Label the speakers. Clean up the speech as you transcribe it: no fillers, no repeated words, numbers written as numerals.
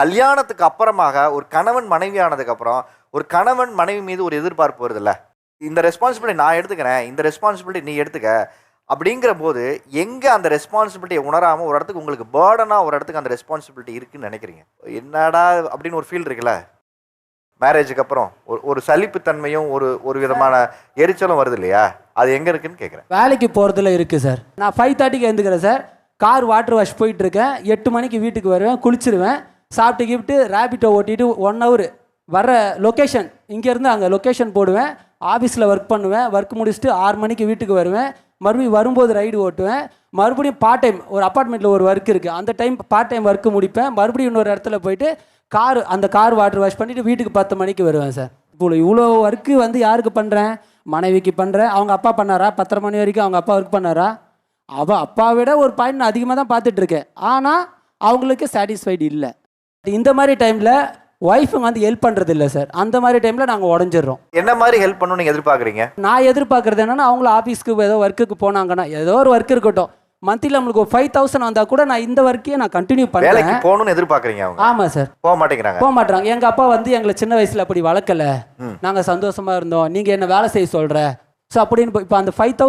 Speaker 1: கல்யாணத்துக்கு அப்புறமாக ஒரு கணவன் மனைவி ஆனதுக்கு அப்புறம் ஒரு கணவன் மனைவி மீது ஒரு எதிர்பார்ப்பு வருதுல்ல, இந்த ரெஸ்பான்சிபிலிட்டி நான் எடுத்துக்கிறேன், இந்த ரெஸ்பான்சிபிலிட்டி நீ எடுத்துக்க அப்படிங்கிற போது எங்க அந்த ரெஸ்பான்சிபிலிட்டியை உணராம ஒரு இடத்துக்கு உங்களுக்கு பேர்டனா ஒரு இடத்துக்கு அந்த ரெஸ்பான்சிபிலிட்டி இருக்குன்னு நினைக்கிறீங்க? என்னடா அப்படின்னு ஒரு ஃபீல் இருக்குல்ல மேரேஜுக்கு அப்புறம் ஒரு சலிப்புத்தன்மையும் ஒரு விதமான எரிச்சலும் வருது இல்லையா, அது எங்க இருக்குன்னு கேட்குறேன்.
Speaker 2: வேலைக்கு போகிறதுல இருக்குது சார். நான் 5:30க்கு எழுந்துக்கிறேன் சார். கார் வாட்டர் வாஷ் போயிட்டுருக்கேன். 8 மணிக்கு வீட்டுக்கு வருவேன், குளிச்சிருவேன், சாப்பிட்டு கிஃப்ட்டு ரேபிட்டோ ஓட்டிட்டு 1 hour வர லொக்கேஷன் இங்கேருந்து அங்கே லொக்கேஷன் போடுவேன். ஆஃபீஸில் ஒர்க் பண்ணுவேன். ஒர்க் முடிச்சுட்டு 6 மணிக்கு வீட்டுக்கு வருவேன். மறுபடியும் வரும்போது ரைடு ஓட்டுவேன். மறுபடியும் பார்ட் டைம் ஒரு அப்பார்ட்மெண்ட்டில் ஒரு ஒர்க் இருக்குது, அந்த டைம் பார்ட் டைம் ஒர்க்கு முடிப்பேன். மறுபடியும் இன்னொரு இடத்துல போயிட்டு அந்த கார் வாட்டர் வாஷ் பண்ணிவிட்டு வீட்டுக்கு 10 மணிக்கு வருவேன் சார். இவ்வளோ ஒர்க்கு வந்து யாருக்கு பண்ணுறேன்? மனைவிக்கு பண்ணுறேன். அவங்க அப்பா பண்ணாரா? 10:30 மணி வரைக்கும் அவங்க அப்பா ஒர்க் பண்ணாரா? அப்பாவை விட ஒரு பாயிண்ட் நான் அதிகமாக தான் பார்த்துட்ருக்கேன். ஆனால் அவங்களுக்கு சாட்டிஸ்ஃபைடு இல்லை. இந்த மாதிரி டைமில் ஒய்ஃபுங்க வந்து ஹெல்ப் பண்ணுறது இல்லை சார். அந்த மாதிரி டைமில் நாங்கள் உடஞ்சிடுறோம்.
Speaker 1: என்ன மாதிரி ஹெல்ப் பண்ணணும் நீங்கள் எதிர்பார்க்குறீங்க?
Speaker 2: நான் எதிர்பார்க்குறது என்னென்னா, அவங்கள ஆஃபீஸ்க்கு ஏதோ ஒர்க்குக்கு போனாங்கன்னா, ஏதோ ஒரு ஒர்க் இருக்கட்டும், மந்த்லி நம்மளுக்கு ஒரு 5,000 வந்தால் கூட நான் இந்த ஒர்க்கையே நான் கண்டினியூ பண்ணுறேன்.
Speaker 1: வேலைக்கு போகணும்னு எதிர்பார்க்குறீங்க அவங்க?
Speaker 2: ஆமாம் சார்.
Speaker 1: போக மாட்டேங்கிறாங்க.
Speaker 2: போக மாட்டாங்க. எங்கள் அப்பா வந்து எங்களை சின்ன வயசில் அப்படி வளர்க்கலை, நாங்கள் சந்தோஷமாக இருந்தோம், நீங்கள் என்ன வேலை செய்ய சொல்கிற ஸோ அப்படின்னு இப்போ அந்த 5,000